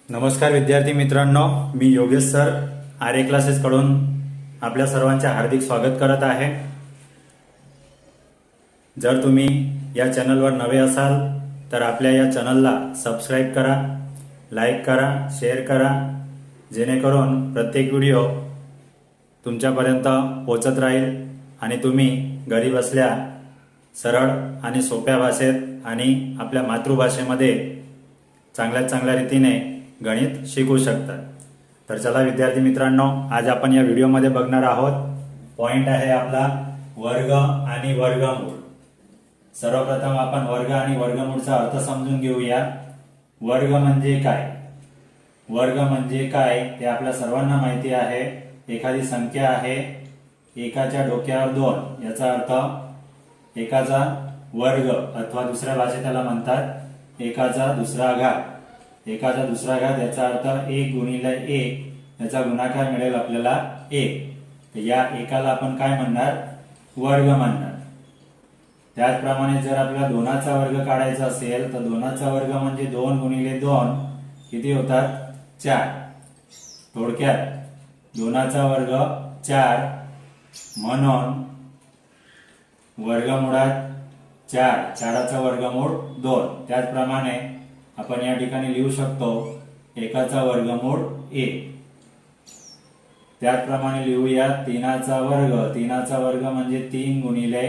नमस्कार विद्यार्थी मित्रांनो, मी योगेश सर आर्य क्लासेस कडून आपल्या सर्वांचे हार्दिक स्वागत करत आहे। जर तुम्ही या चॅनलवर नवे असाल तर आपल्या या चॅनलला सबस्क्राइब करा, लाईक करा, शेअर करा, जेणेकरून प्रत्येक व्हिडिओ तुमच्यापर्यंत पोहोचत राहील आणि तुम्ही घरी बसल्या सरळ आणि सोप्या भाषेत आणि आपल्या मातृभाषेमध्ये चांगल्या रीतीने गणित शिकू शकतात। तर चला विद्यार्थी मित्रांनो, आज आपण या व्हिडिओमध्ये बघणार आहोत पॉइंट आहे आपला वर्ग आणि वर्गमूळ। सर्वप्रथम आपण वर्ग आणि वर्गमूळचा अर्थ समजून घेऊया। वर्ग म्हणजे काय? वर्ग म्हणजे काय ते आपल्या सर्वांना माहिती आहे। एखादी संख्या आहे, एकाच्या डोक्यावर 2, याचा अर्थ एकाचा वर्ग अथवा दुसऱ्या भाषेत त्याला म्हणतात एकाचा दुसरा घात। एकाचा दुसरा घात याचा अर्थ 1 गुणिले 1 याचा गुणाकार मिळेल आपल्याला 1। या एकाला आपण काय म्हणणार? वर्ग म्हणणार। त्याचप्रमाणे जर आपल्याला 2चा वर्ग काढायचा असेल तर 2चा वर्ग म्हणजे 2 गुणिले 2 किती होतात? 4। थोडक्यात 2चा वर्ग 4 म्हणून वर्गमुळात 4, 4चा वर्गमूळ 2। त्याचप्रमाणे आपण या ठिकाणी लिहू शकतो एकाचा वर्गमूळ 1। त्याचप्रमाणे लिहूया 3चा वर्ग। 3चा वर्ग म्हणजे 3 गुणिले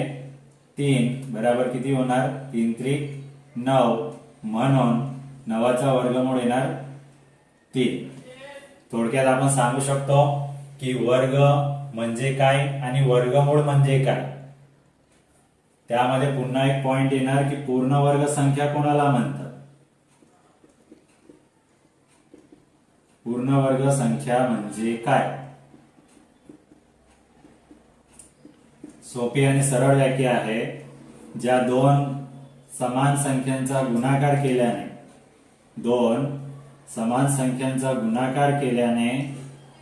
3 बरोबर किती होणार? 3 त्रिक 9 म्हणून 9चा वर्गमूळ येणार 3। थोडक्यात आपण सांगू शकतो की वर्ग म्हणजे काय आणि वर्गमूळ म्हणजे काय। त्यामध्ये पुन्हा एक पॉइंट येणार की पूर्ण वर्ग संख्या कोणाला म्हणतात? पूर्ण वर्ग संख्या म्हणजे काय? सोपी आणि सरळ व्याख्या आहे, ज्या 2 समान संख्यांचा गुणाकार केल्याने 2 समान संख्यांचा गुणाकार केल्याने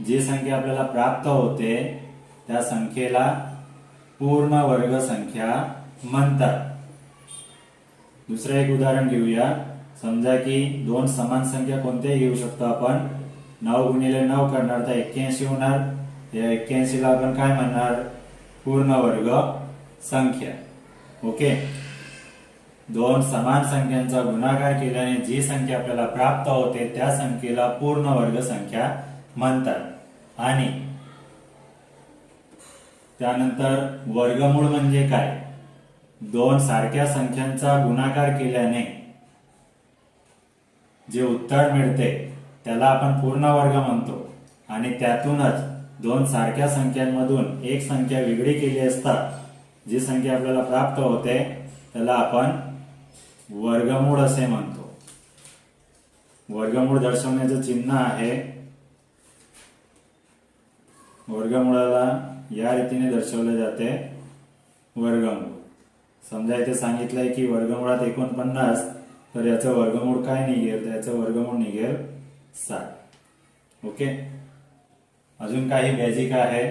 जी संख्या आपल्याला प्राप्त होते त्या संख्येला पूर्ण वर्ग संख्या म्हणतात। दुसरे एक उदाहरण घेऊया। समजा की 2 समान संख्या कोणत्याही घेऊ शकतो आपण। 9 गुणिले 9 करणार तर 81 होणार। या 81 ला आपण काय म्हणणार? पूर्ण वर्ग संख्या। ओके, 2 समान संख्यांचा गुणाकार केल्याने जी संख्या आपल्याला प्राप्त होते त्या संख्येला पूर्ण वर्ग संख्या म्हणतात। आणि त्यानंतर वर्गमूळ म्हणजे काय? 2 सारख्या संख्यांचा गुणाकार केल्याने जे उत्तर मिळते त्याला आपण पूर्ण वर्ग म्हणतो। आणि त्यातूनच 2 सारख्या संख्यांमधून एक संख्या वेगळी केली असता जी संख्या आपल्याला प्राप्त होते त्याला आपण वर्गमूळ असे म्हणतो। वर्गमूळ दर्शवण्याचं चिन्ह आहे। वर्गमूळाला या रीतीने दर्शवले जाते वर्गमूळ। समजा इथे सांगितलंय की वर्गमुळात 49 तर याचं वर्गमूळ काय निघेल? तर याचं वर्गमूळ निघेल 60। ओके, अजून काही बेसिक आहे।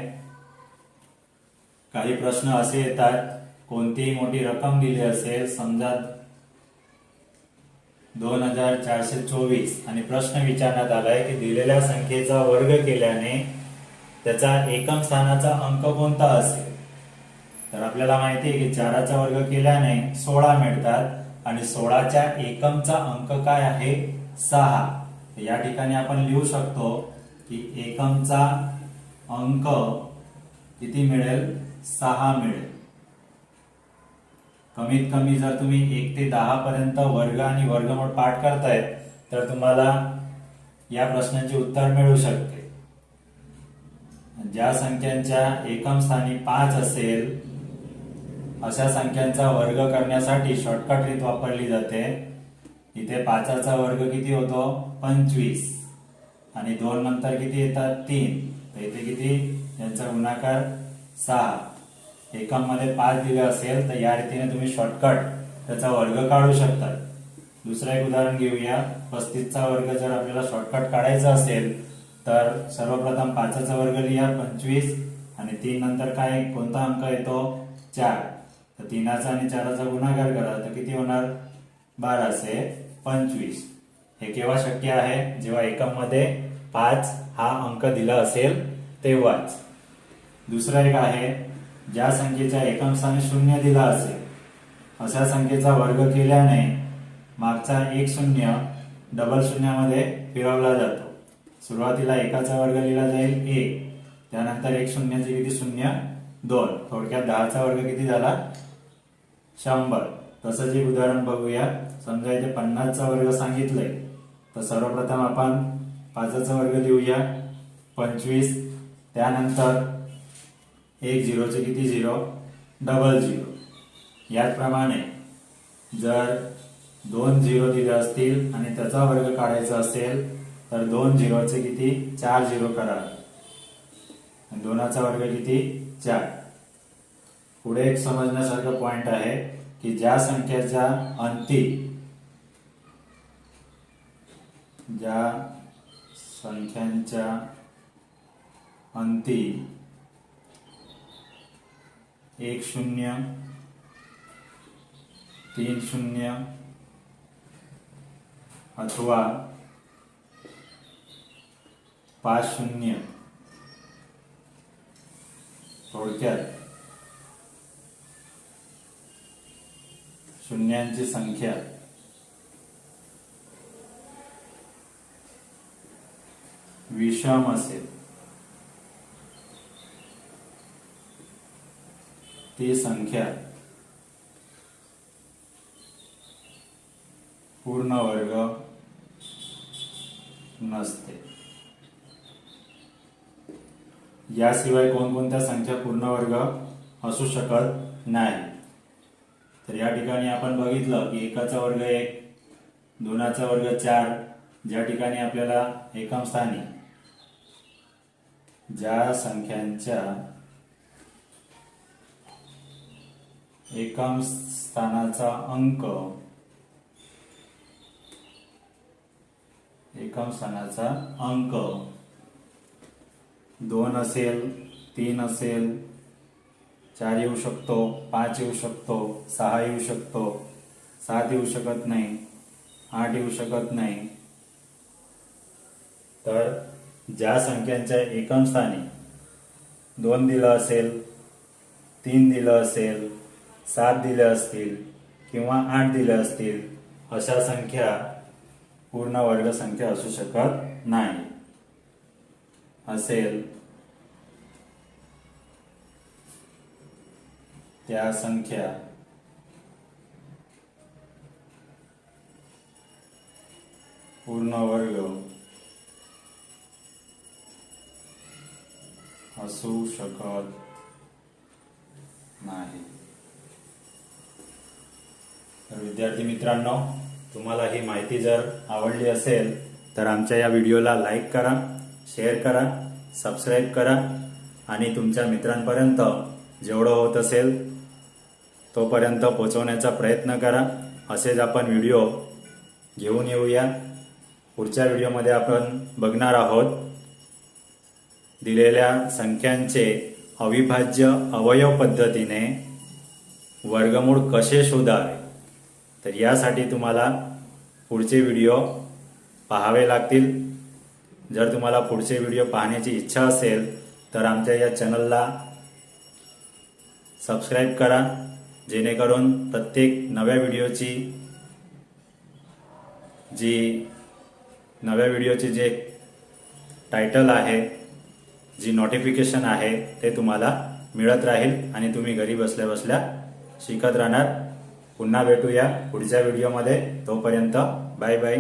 काही प्रश्न असे येतात, कोणतीही मोठी रक्कम दिली असेल, समजा 2424 आणि प्रश्न विचारण्यात आलाय की दिलेल्या संख्येचा वर्ग केल्याने त्याचा एकम स्थानाचा अंक कोणता असेल? तर आपल्याला माहिती आहे की 4चा वर्ग केल्याने 16 मिळतात आणि 16च्या एकमचा अंक काय आहे? 6। या ठिकाणी आपण लिहू शकतो की एकमचा अंक किती मिळेल? 6 मिळेल। कमीत कमी जर तुम्ही 1 ते 10 पर्यंत वर्ग आणि वर्गमूळ पाठ करताय तर तुम्हाला या प्रश्नाचे उत्तर मिळू शकते। ज्या संख्यांच्या एकम स्थानी 5 असेल अशा संख्यांचा वर्ग करण्यासाठी शॉर्टकट रीत वापरली जाते। इथे 5चा वर्ग किती होतो? 25 आणि 2 नंतर किती येतात? 3। तर इथे किती? यांचा गुणाकार 6। एकम मध्ये 5 दिले असेल तर या रीतीने तुम्ही शॉर्टकट त्याचा वर्ग काढू शकता। दुसरं एक उदाहरण घेऊया। 35चा वर्ग जर आपल्याला शॉर्टकट काढायचा असेल तर सर्वप्रथम 5चा वर्ग लिहा 25 आणि 3 नंतर काय कोणता अंक येतो? 4। तर 3चा आणि 4चा गुणाकार करा तर किती होणार? 12 से 25। हे केव्हा शक्य आहे? जेव्हा एकम मध्ये 5 हा अंक दिला असेल तेव्हाच. दुसरं एक आहे, ज्या संख्येच्या एकम स्थानी 0 दिला असेल अशा संख्येचा वर्ग केल्याने मागचा एक शून्य डबल शून्यामध्ये फिरवला जातो. सुरुवातीला एकाचा वर्ग लिहिला जाईल 1, त्यानंतर एक शून्याचे किती? 0, 2. थोडक्यात 10चा वर्ग किती झाला? 100. तसंच एक उदाहरण बघूया. समजा इथे 50चा वर्ग सांगितलंय, तर सर्वप्रथम आपण 5चा वर्ग लिहूया 25. त्यानंतर एक झिरोचे किती? 0, डबल 0. याचप्रमाणे जर 2 झिरो दिले असतील आणि त्याचा वर्ग काढायचा असेल तर 2 झिरोचे किती? 4 झिरो करा. 2चा वर्ग किती? 4. पुढे एक समजण्यासारखं पॉइंट आहे की ज्या संख्येच्या अंती 1 0 3 0 अथवा 5 0, थोडक्यात शून्यांची संख्या विषम असेल ती संख्या पूर्ण वर्ग नसते. याशिवाय कोणकोणत्या संख्या पूर्ण वर्ग असू शकत नाही? तर या ठिकाणी आपण बघितलं की एकाचा वर्ग 1, 2चा वर्ग 4. ज्या ठिकाणी आपल्याला एकम स्थानी ज्या संख्यांच्या एकम स्थानाचा अंक 2 असेल, 3 असेल, 4 येऊ शकतो, 5 येऊ शकतो, 6 येऊ शकतो, 7 येऊ शकत नाही, 8 येऊ शकत नाही. तर ज्या संख्यांच्या एकम स्थानी 2 दिलं असेल, 3 दिलं असेल, 7 दिले असतील किंवा 8 दिले असतील अशा संख्या पूर्ण वर्ग संख्या असू शकत नाही. असेल त्या संख्या पूर्ण वर्ग असू शकत नाही. तर विद्यार्थी मित्रांनो, तुम्हाला ही माहिती जर आवडली असेल तर आमच्या या व्हिडिओला लाईक करा, शेअर करा, सबस्क्राईब करा आणि तुमच्या मित्रांपर्यंत जेवढं होत असेल तोपर्यंत पोहोचवण्याचा प्रयत्न करा. असेच आपण व्हिडिओ घेऊन येऊया. पुढच्या व्हिडिओमध्ये आपण बघणार आहोत दिलेल्या संख्यांचे अविभाज्य अवयव पद्धतीने वर्गमूळ कसे शोधावे. तर यासाठी तुम्हाला पुढचे व्हिडिओ पाहावे लागतील. जर तुम्हाला पुढचे व्हिडिओ पाहण्याची इच्छा असेल तर आमच्या या चॅनलला सबस्क्राईब करा, जेणेकरून प्रत्येक नव्या व्हिडिओची जे टायटल आहे, जी नोटिफिकेशन आहे ते तुम्हाला मिळत राहील आणि तुम्ही घरी बसल्या बसल्या शिकत राहणार. पुन्हा भेटूया पुढच्या व्हिडिओमध्ये. तोपर्यंत बाय बाय.